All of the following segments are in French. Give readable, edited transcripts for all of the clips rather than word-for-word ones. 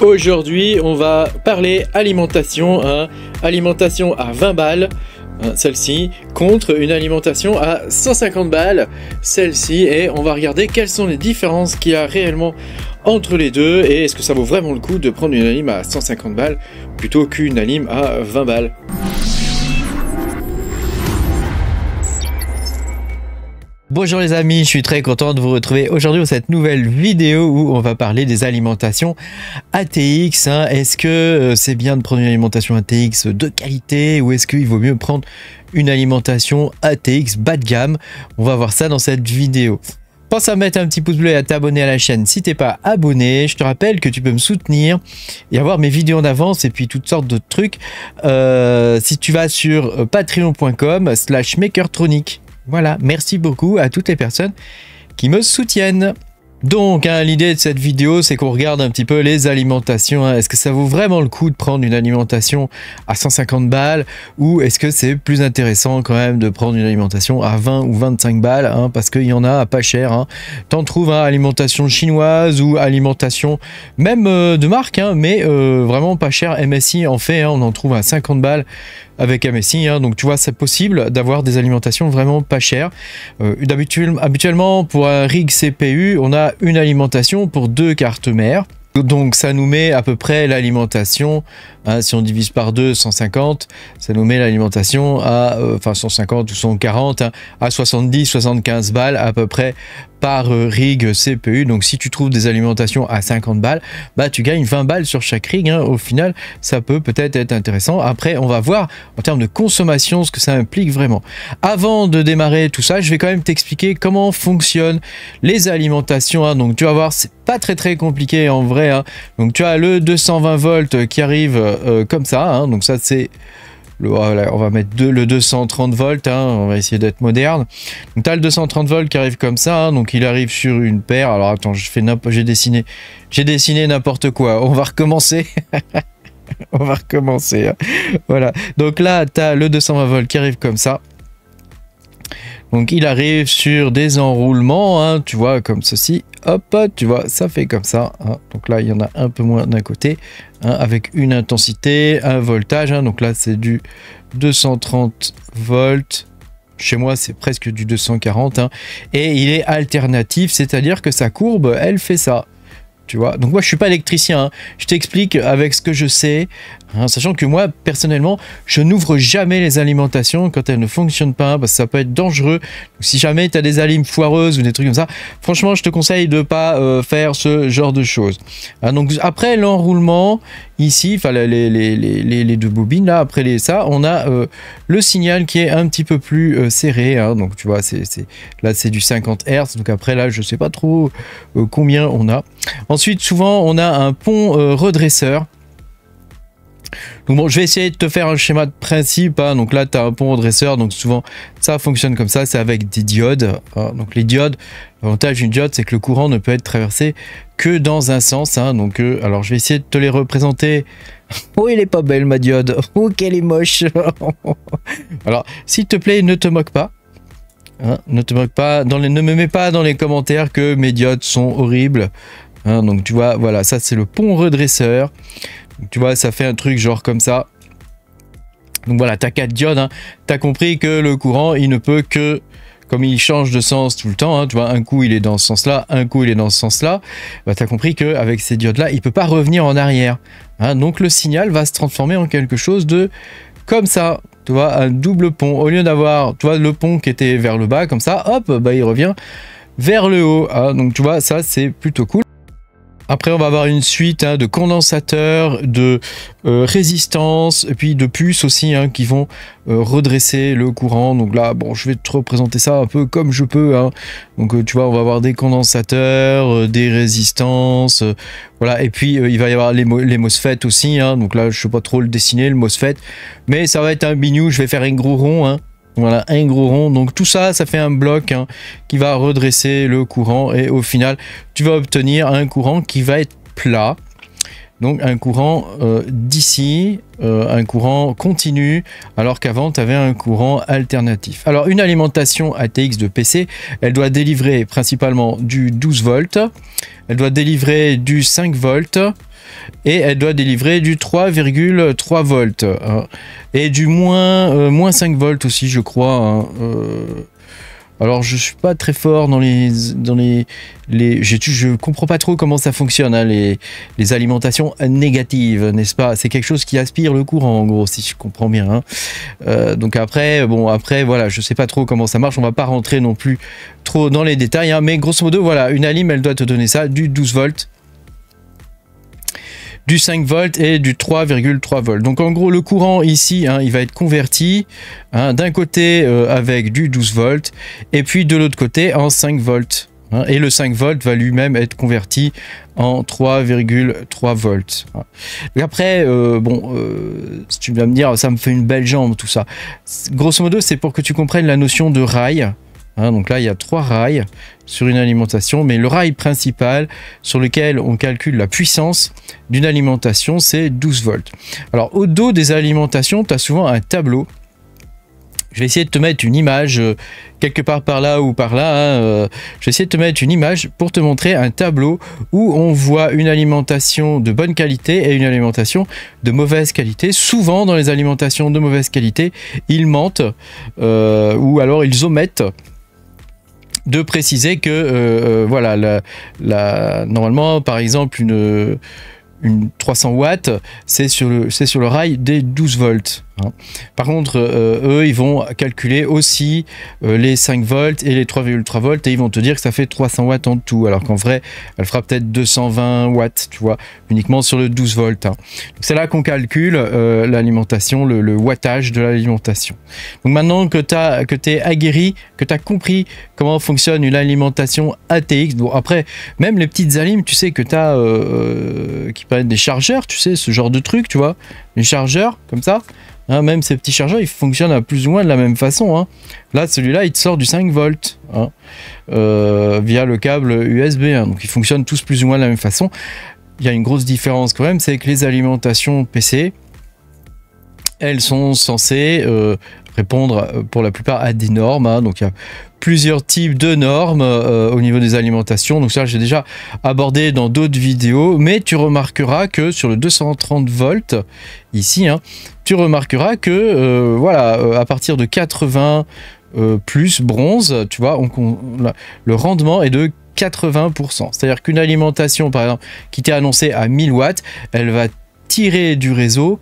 Aujourd'hui, on va parler alimentation, alimentation à 20 balles, celle-ci, contre une alimentation à 150 balles, celle-ci, et on va regarder quelles sont les différences qu'il y a réellement entre les deux, et est-ce que ça vaut vraiment le coup de prendre une alim à 150 balles plutôt qu'une alim à 20 balles. Bonjour les amis, je suis très content de vous retrouver aujourd'hui pour cette nouvelle vidéo où on va parler des alimentations ATX. Est-ce que c'est bien de prendre une alimentation ATX de qualité ou est-ce qu'il vaut mieux prendre une alimentation ATX bas de gamme? On va voir ça dans cette vidéo. Pense à mettre un petit pouce bleu et à t'abonner à la chaîne si t'es pas abonné. Je te rappelle que tu peux me soutenir et avoir mes vidéos en avance et puis toutes sortes d'autres trucs si tu vas sur patreon.com/makertronic. Voilà, merci beaucoup à toutes les personnes qui me soutiennent. Donc, l'idée de cette vidéo, c'est qu'on regarde un petit peu les alimentations. Est-ce que ça vaut vraiment le coup de prendre une alimentation à 150 balles ou est-ce que c'est plus intéressant quand même de prendre une alimentation à 20 ou 25 balles parce qu'il y en a à pas cher. T'en trouves alimentation chinoise ou alimentation même de marque, mais vraiment pas cher. MSI en fait, on en trouve à 50 balles. Avec MSI, donc tu vois, c'est possible d'avoir des alimentations vraiment pas chères. Habituellement, pour un rig CPU, on a une alimentation pour 2 cartes mères. Donc ça nous met à peu près l'alimentation, si on divise par 2, 150, ça nous met l'alimentation à 150 ou 140, à 70, 75 balles à peu près par rig CPU. Donc si tu trouves des alimentations à 50 balles, tu gagnes 20 balles sur chaque rig. Au final, ça peut peut-être être intéressant. Après, on va voir en termes de consommation ce que ça implique vraiment. Avant de démarrer tout ça, je vais quand même t'expliquer comment fonctionnent les alimentations. Donc tu vas voir, c'est pas très compliqué en vrai. Donc tu as le 220 volts qui arrive comme ça. Donc ça c'est... Voilà, on va mettre le 230 volts, on va essayer d'être moderne. Donc tu as le 230 volts qui arrive comme ça, donc il arrive sur une paire. Alors attends, j'ai dessiné n'importe quoi. On va recommencer. On va recommencer. Voilà, donc là tu as le 220 volts qui arrive comme ça. Donc il arrive sur des enroulements, tu vois, comme ceci. Hop, tu vois, ça fait comme ça. Donc là, il y en a un peu moins d'un côté, avec une intensité, un voltage. Donc là, c'est du 230 volts. Chez moi, c'est presque du 240. Et il est alternatif, c'est-à-dire que sa courbe, elle fait ça. Tu vois, donc moi je suis pas électricien, je t'explique avec ce que je sais, sachant que moi personnellement je n'ouvre jamais les alimentations quand elles ne fonctionnent pas parce que ça peut être dangereux. Donc, si jamais tu as des alimes foireuses ou des trucs comme ça, franchement je te conseille de pas faire ce genre de choses. Donc après l'enroulement ici, les deux bobines là, après ça on a le signal qui est un petit peu plus serré, donc tu vois là c'est du 50 Hz, donc après là je sais pas trop combien on a. Ensuite, souvent, on a un pont redresseur. Donc bon, je vais essayer de te faire un schéma de principe. Donc là, tu as un pont redresseur. Donc souvent, ça fonctionne comme ça. C'est avec des diodes. Donc les diodes, l'avantage d'une diode, c'est que le courant ne peut être traversé que dans un sens. Donc, alors, je vais essayer de te les représenter. Oh, elle est pas belle, ma diode. Oh, qu'elle est moche. Alors, s'il te plaît, ne te moque pas. Ne te moque pas. Ne me mets pas dans les commentaires que mes diodes sont horribles. Donc tu vois, voilà, ça c'est le pont redresseur. Donc, tu vois, ça fait un truc genre comme ça. Donc voilà, tu as 4 diodes. Tu as compris que le courant, il ne peut que, comme il change de sens tout le temps, tu vois, un coup il est dans ce sens-là, un coup il est dans ce sens-là, tu as compris qu'avec ces diodes-là, il ne peut pas revenir en arrière. Donc le signal va se transformer en quelque chose de comme ça. Tu vois, un double pont. Au lieu d'avoir, tu vois, le pont qui était vers le bas, comme ça, hop, il revient vers le haut. Donc tu vois, ça c'est plutôt cool. Après, on va avoir une suite de condensateurs, de résistance, et puis de puces aussi qui vont redresser le courant. Donc là, bon, je vais te représenter ça un peu comme je peux. Donc tu vois, on va avoir des condensateurs, des résistances, voilà. Et puis il va y avoir les MOSFET aussi. Donc là, je ne sais pas trop le dessiner, le MOSFET, mais ça va être un bignou. Je vais faire un gros rond. Voilà, un gros rond. Donc tout ça, ça fait un bloc qui va redresser le courant et au final, tu vas obtenir un courant qui va être plat. Donc un courant d'ici, un courant continu, alors qu'avant tu avais un courant alternatif. Alors une alimentation ATX de PC, elle doit délivrer principalement du 12 volts, elle doit délivrer du 5 volts, et elle doit délivrer du 3,3 volts, hein, et du moins 5 volts aussi, je crois, hein, alors je suis pas très fort dans je comprends pas trop comment ça fonctionne, hein, les alimentations négatives, n'est-ce pas? C'est quelque chose qui aspire le courant en gros, si je comprends bien, hein. Donc après voilà, je sais pas trop comment ça marche, on va pas rentrer non plus trop dans les détails, hein, mais grosso modo voilà, une alim elle doit te donner ça, du 12 volts, du 5 volts et du 3,3 volts. Donc en gros le courant ici, hein, il va être converti, hein, d'un côté avec du 12 volts et puis de l'autre côté en 5 volts. Hein, et le 5 volts va lui-même être converti en 3,3 volts. Hein. Donc après, si tu vas me dire, ça me fait une belle jambe tout ça. Grosso modo, c'est pour que tu comprennes la notion de rail. Hein, donc là, il y a 3 rails sur une alimentation, mais le rail principal sur lequel on calcule la puissance d'une alimentation, c'est 12 volts. Alors, au dos des alimentations, tu as souvent un tableau. Je vais essayer de te mettre une image quelque part par là ou par là. Hein, je vais essayer de te mettre une image pour te montrer un tableau où on voit une alimentation de bonne qualité et une alimentation de mauvaise qualité. Souvent, dans les alimentations de mauvaise qualité, ils mentent ou alors ils omettent de préciser que voilà, normalement par exemple une 300 watts c'est sur le rail des 12 volts, hein. Par contre eux ils vont calculer aussi les 5 volts et les 3,3 volts et ils vont te dire que ça fait 300 watts en tout, alors qu'en vrai elle fera peut-être 220 watts, tu vois, uniquement sur le 12 volts, hein. C'est là qu'on calcule l'alimentation, le wattage de l'alimentation. Donc maintenant que tu es aguerri, que tu as compris comment fonctionne une alimentation ATX, bon après même les petites alimes, tu sais que tu as qui prennent des chargeurs, tu sais, ce genre de truc, tu vois, les chargeurs comme ça. Hein, même ces petits chargeurs, ils fonctionnent à plus ou moins de la même façon, hein. Là, celui-là, il te sort du 5 volts, hein, via le câble USB, hein. Donc, ils fonctionnent tous plus ou moins de la même façon. Il y a une grosse différence quand même, c'est que les alimentations PC, elles sont censées répondre pour la plupart à des normes, hein. Donc, il y a plusieurs types de normes au niveau des alimentations. Donc ça, j'ai déjà abordé dans d'autres vidéos, mais tu remarqueras que sur le 230 volts, ici, hein, tu remarqueras que voilà, à partir de 80 plus bronze, tu vois, le rendement est de 80%. C'est-à-dire qu'une alimentation, par exemple, qui t'est annoncée à 1000 watts, elle va tirer du réseau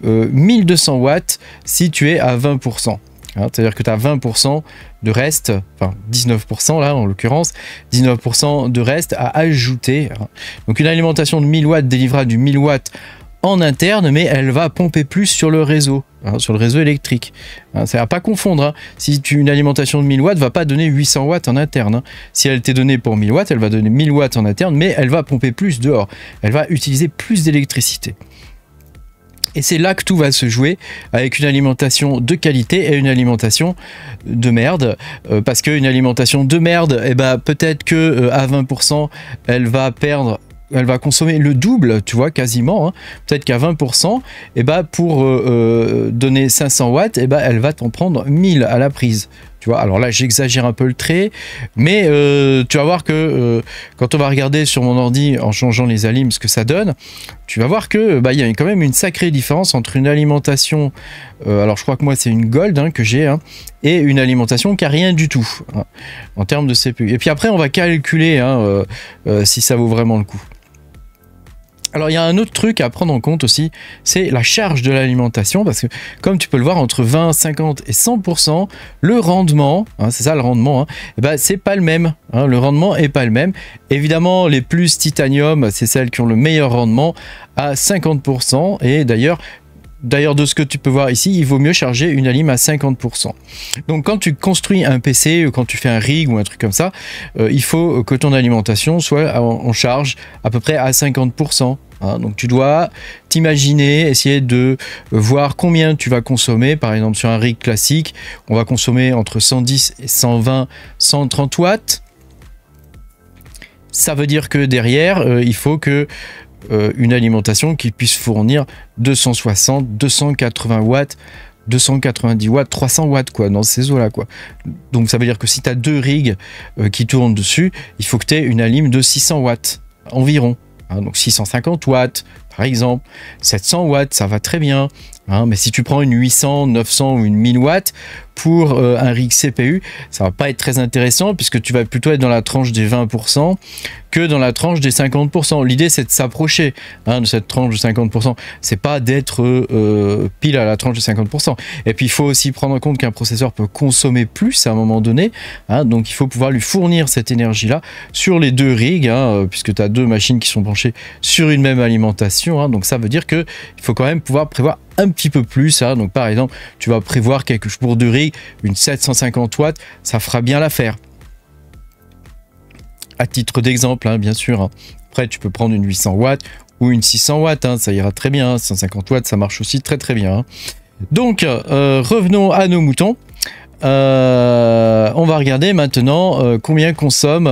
1200 watts si tu es à 20%. Hein, c'est-à-dire que tu as 20% de reste, enfin 19% là en l'occurrence, 19% de reste à ajouter. Donc une alimentation de 1000 watts délivrera du 1000 watts en interne, mais elle va pomper plus sur le réseau, hein, sur le réseau électrique. Hein, ça ne va pas confondre. Hein. Si une alimentation de 1000 watts ne va pas donner 800 watts en interne. Hein. Si elle t'est donnée pour 1000 watts, elle va donner 1000 watts en interne, mais elle va pomper plus dehors. Elle va utiliser plus d'électricité. Et c'est là que tout va se jouer, avec une alimentation de qualité et une alimentation de merde. Parce qu'une alimentation de merde, eh ben, peut-être que à 20%, elle va consommer le double, tu vois, quasiment. Hein. Peut-être qu'à 20%, eh ben, pour donner 500 watts, eh ben, elle va t'en prendre 1000 à la prise. Tu vois, alors là, j'exagère un peu le trait, mais tu vas voir que quand on va regarder sur mon ordi en changeant les alimes ce que ça donne, tu vas voir que y a quand même une sacrée différence entre une alimentation, alors je crois que moi c'est une Gold, hein, que j'ai, hein, et une alimentation qui a rien du tout, hein, en termes de CPU. Et puis après, on va calculer, hein, si ça vaut vraiment le coup. Alors il y a un autre truc à prendre en compte aussi, c'est la charge de l'alimentation, parce que comme tu peux le voir, entre 20, 50 et 100%, le rendement, hein, c'est ça le rendement, hein, et ben, c'est pas le même, hein, le rendement est pas le même. Évidemment, les plus titanium, c'est celles qui ont le meilleur rendement à 50%, et d'ailleurs, de ce que tu peux voir ici, il vaut mieux charger une alim à 50%. Donc quand tu construis un PC, quand tu fais un rig ou un truc comme ça, il faut que ton alimentation soit en charge à peu près à 50%. Hein. Donc tu dois t'imaginer, essayer de voir combien tu vas consommer. Par exemple sur un rig classique, on va consommer entre 110 et 120, 130 watts. Ça veut dire que derrière, il faut que une alimentation qui puisse fournir 260, 280 watts, 290 watts, 300 watts quoi, dans ces eaux-là quoi. Donc ça veut dire que si tu as 2 rigs qui tournent dessus, il faut que tu aies une alim de 600 watts environ. Hein, donc 650 watts par exemple, 700 watts, ça va très bien. Hein, mais si tu prends une 800, 900 ou une 1000 watts pour un rig CPU, ça va pas être très intéressant puisque tu vas plutôt être dans la tranche des 20% que dans la tranche des 50%. L'idée c'est de s'approcher de cette tranche de 50%. C'est pas d'être pile à la tranche de 50%. Et puis il faut aussi prendre en compte qu'un processeur peut consommer plus à un moment donné. Hein, donc il faut pouvoir lui fournir cette énergie-là sur les 2 rigs, puisque tu as 2 machines qui sont branchées sur une même alimentation. Hein, donc ça veut dire qu'il faut quand même pouvoir prévoir un petit peu plus. Hein. Donc par exemple, tu vas prévoir quelque chose pour 2 rigs, une 750 watts, ça fera bien l'affaire. À titre d'exemple, hein, bien sûr. Hein. Après, tu peux prendre une 800 watts ou une 600 watts, hein, ça ira très bien. 150 watts, ça marche aussi très très bien. Hein. Donc, revenons à nos moutons. On va regarder maintenant combien consomme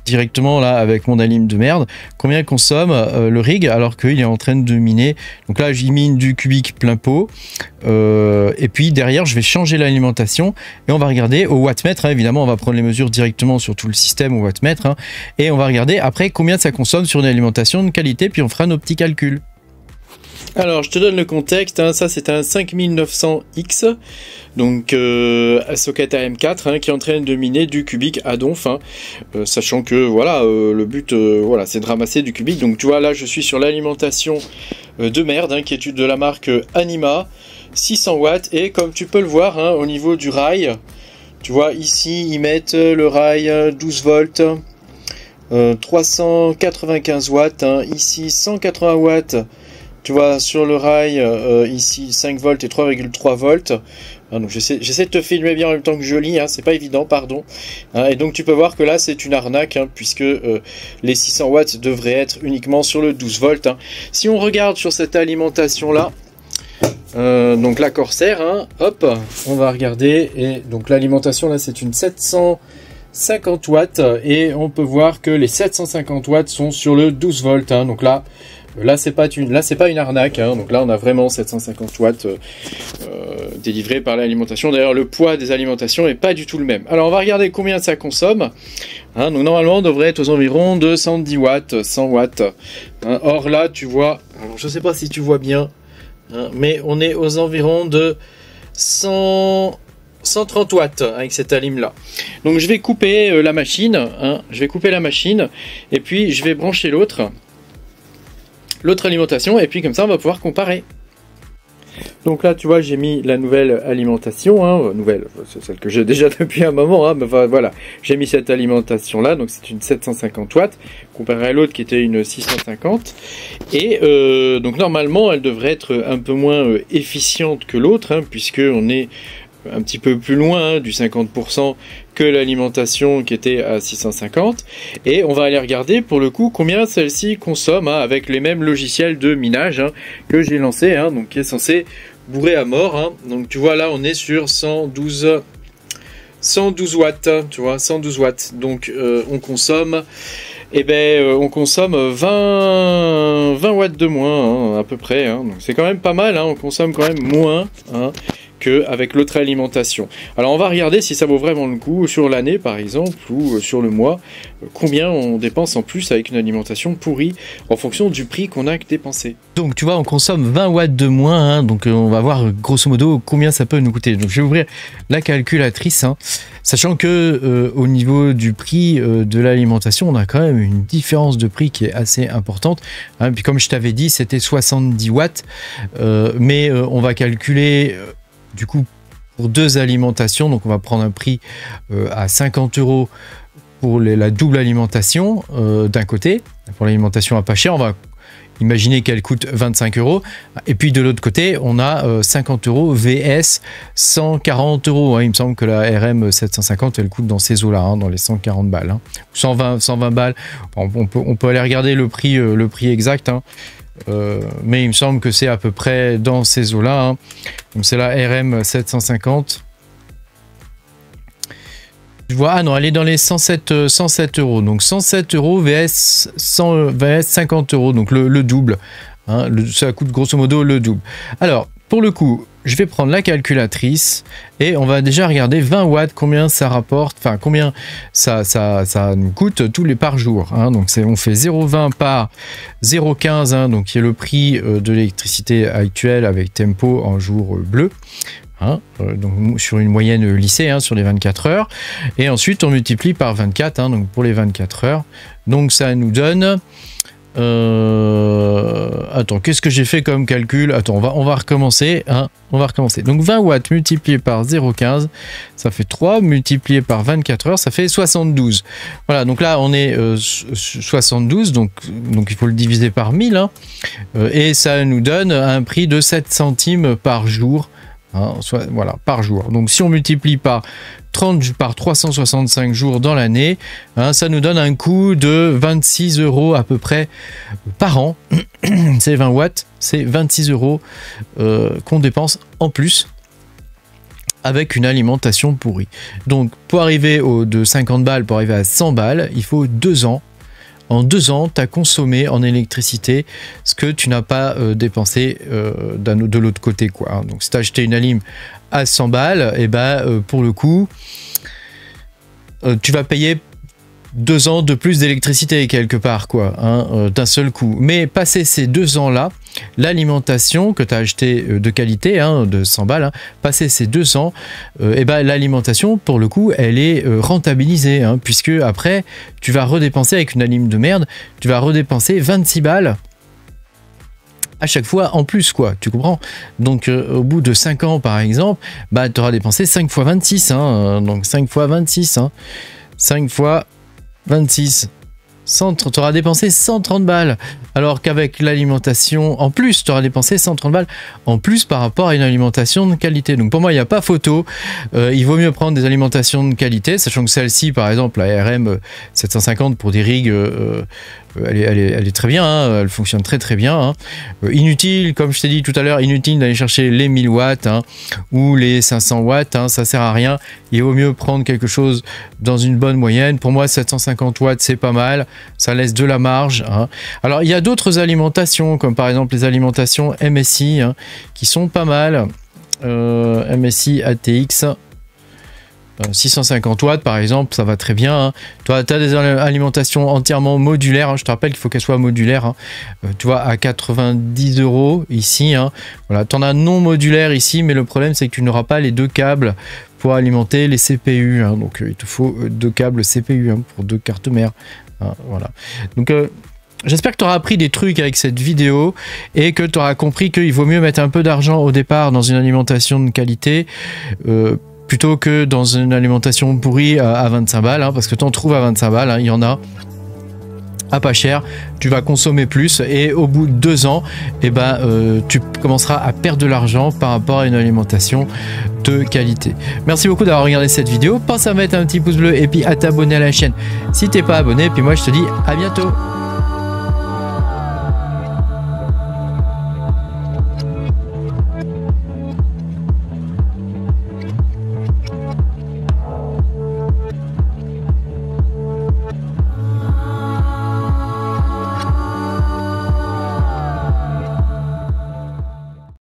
directement là avec mon alim de merde, combien consomme le rig alors qu'il est en train de miner. Donc là j'y mine du cubique plein pot et puis derrière je vais changer l'alimentation et on va regarder au wattmètre, hein, évidemment on va prendre les mesures directement sur tout le système au wattmètre, hein, et on va regarder après combien ça consomme sur une alimentation de qualité, puis on fera nos petits calculs. Alors, je te donne le contexte, hein, ça c'est un 5900X, donc socket AM4 hein, qui est en train de miner du cubique à donf, hein, sachant que voilà, le but voilà, c'est de ramasser du cubique. Donc tu vois là je suis sur l'alimentation de merde hein, qui est de la marque Anima, 600 watts, et comme tu peux le voir hein, au niveau du rail, tu vois ici ils mettent le rail 12 volts, 395 watts, hein, ici 180 watts. Tu vois sur le rail ici 5 volts et 3,3 volts. Hein, donc j'essaie de te filmer bien en même temps que je lis, hein, c'est pas évident, pardon. Hein, et donc tu peux voir que là c'est une arnaque, hein, puisque les 600 watts devraient être uniquement sur le 12 volts. Hein. Si on regarde sur cette alimentation là, donc la Corsair, hein, hop, on va regarder, et donc l'alimentation là c'est une 750 watts, et on peut voir que les 750 watts sont sur le 12 volts. Hein, donc là c'est pas une arnaque, hein. Donc là on a vraiment 750 watts délivrés par l'alimentation. D'ailleurs le poids des alimentations est pas du tout le même. Alors on va regarder combien ça consomme. Hein, donc normalement on devrait être aux environs de 110 watts, 100 watts. Hein, or là tu vois, alors, je sais pas si tu vois bien, hein, mais on est aux environs de 130 watts avec cette alim là. Donc je vais couper la machine, hein, et puis je vais brancher l'autre alimentation, et puis comme ça on va pouvoir comparer. Donc là tu vois j'ai mis la nouvelle alimentation, hein, nouvelle, c'est celle que j'ai déjà depuis un moment, hein, mais voilà, j'ai mis cette alimentation là, donc c'est une 750 watts comparée à l'autre qui était une 650, et donc normalement elle devrait être un peu moins efficiente que l'autre, hein, puisque on est un petit peu plus loin du 50% que l'alimentation qui était à 650, et on va aller regarder pour le coup combien celle-ci consomme, hein, avec les mêmes logiciels de minage, hein, que j'ai lancé, hein, donc qui est censé bourrer à mort, hein. Donc tu vois là on est sur 112 watts, hein, tu vois 112 watts, donc on consomme on consomme 20 watts de moins, hein, à peu près, hein. Donc c'est quand même pas mal, hein, on consomme quand même moins, hein, qu'avec l'autre alimentation. Alors on va regarder si ça vaut vraiment le coup sur l'année par exemple, ou sur le mois, combien on dépense en plus avec une alimentation pourrie en fonction du prix qu'on a dépensé. Donc tu vois on consomme 20 watts de moins, hein, donc on va voir grosso modo combien ça peut nous coûter. Donc je vais ouvrir la calculatrice, hein, sachant que au niveau du prix de l'alimentation on a quand même une différence de prix qui est assez importante, hein. Puis comme je t'avais dit c'était 70 watts, mais on va calculer du coup pour 2 alimentations, donc on va prendre un prix à 50 € pour la double alimentation d'un côté, pour l'alimentation à pas cher, on va imaginer qu'elle coûte 25 €, et puis de l'autre côté on a 50 € vs 140 €, hein. Il me semble que la RM 750 elle coûte dans ces eaux là, hein, dans les 140 balles, hein. 120 balles, on peut aller regarder le prix exact, hein. Mais il me semble que c'est à peu près dans ces eaux là, hein. Donc c'est la RM 750 Je vois, ah non, elle est dans les 107 euros. Donc 107 euros vs 50 euros, donc le double. Hein, ça coûte grosso modo le double. Alors, pour le coup, je vais prendre la calculatrice et on va déjà regarder 20 watts, combien ça rapporte, enfin combien ça nous coûte tous les par jour. Hein. Donc on fait 0,20 par 0,15, hein, donc qui est le prix de l'électricité actuelle avec tempo en jour bleu. Hein, donc sur une moyenne lissée, hein, sur les 24 heures. Et ensuite, on multiplie par 24, hein, donc pour les 24 heures. Donc ça nous donne... Attends, qu'est-ce que j'ai fait comme calcul? Attends, on va recommencer. Hein, on va recommencer. Donc 20 watts multiplié par 0,15, ça fait 3, multiplié par 24 heures, ça fait 72. Voilà, donc là, on est 72, donc il faut le diviser par 1000. Hein, et ça nous donne un prix de 7 centimes par jour. Hein, voilà, par jour. Donc si on multiplie par 30 par 365 jours dans l'année, hein, ça nous donne un coût de 26 euros à peu près par an. C'est 20 watts, c'est 26 euros qu'on dépense en plus avec une alimentation pourrie. Donc pour arriver de 50 balles, pour arriver à 100 balles, il faut 2 ans. En 2 ans, tu as consommé en électricité ce que tu n'as pas dépensé de l'autre côté, quoi. Hein. Donc, si tu as acheté une alim à 100 balles, et ben, pour le coup, tu vas payer 2 ans de plus d'électricité quelque part, quoi, hein, d'un seul coup. Mais passé ces 2 ans-là, l'alimentation que tu as acheté de qualité, hein, de 100 balles, hein, passé ces 2 ans, et ben, l'alimentation, pour le coup, elle est rentabilisée, hein, puisque après, tu vas redépenser avec une alim de merde, tu vas redépenser 26 balles à chaque fois en plus, quoi, tu comprends? Donc au bout de 5 ans, par exemple, bah, tu auras dépensé 5 fois 26, hein, donc 5 fois 26, hein, 5 fois 26, tu auras dépensé 130 balles, alors qu'avec l'alimentation en plus, tu auras dépensé 130 balles en plus par rapport à une alimentation de qualité. Donc pour moi, il n'y a pas photo, il vaut mieux prendre des alimentations de qualité, sachant que celle-ci, par exemple, la RM 750 pour des rigs, elle est très bien, hein, elle fonctionne très bien. Hein. Inutile, comme je t'ai dit tout à l'heure, inutile d'aller chercher les 1000 watts, hein, ou les 500 watts, hein, ça sert à rien. Il vaut mieux prendre quelque chose dans une bonne moyenne. Pour moi, 750 watts, c'est pas mal, ça laisse de la marge. Hein. Alors, il y a d'autres alimentations, comme par exemple les alimentations MSI, hein, qui sont pas mal. MSI ATX. 650 watts par exemple, ça va très bien. Hein. Toi, tu as des alimentations entièrement modulaires. Hein. Je te rappelle qu'il faut qu'elles soient modulaires. Hein. Tu vois, à 90 euros ici. Hein. Voilà, tu en as non modulaire ici, mais le problème, c'est que tu n'auras pas les 2 câbles pour alimenter les CPU. Hein. Donc, il te faut 2 câbles CPU, hein, pour 2 cartes mères. Hein, voilà. Donc, j'espère que tu auras appris des trucs avec cette vidéo et que tu auras compris qu'il vaut mieux mettre un peu d'argent au départ dans une alimentation de qualité. Plutôt que dans une alimentation pourrie à 25 balles, hein, parce que tu en trouves à 25 balles, hein, il y en a à pas cher, tu vas consommer plus et au bout de 2 ans, eh ben, tu commenceras à perdre de l'argent par rapport à une alimentation de qualité. Merci beaucoup d'avoir regardé cette vidéo, pense à mettre un petit pouce bleu et puis à t'abonner à la chaîne si t'es pas abonné, et puis moi je te dis à bientôt.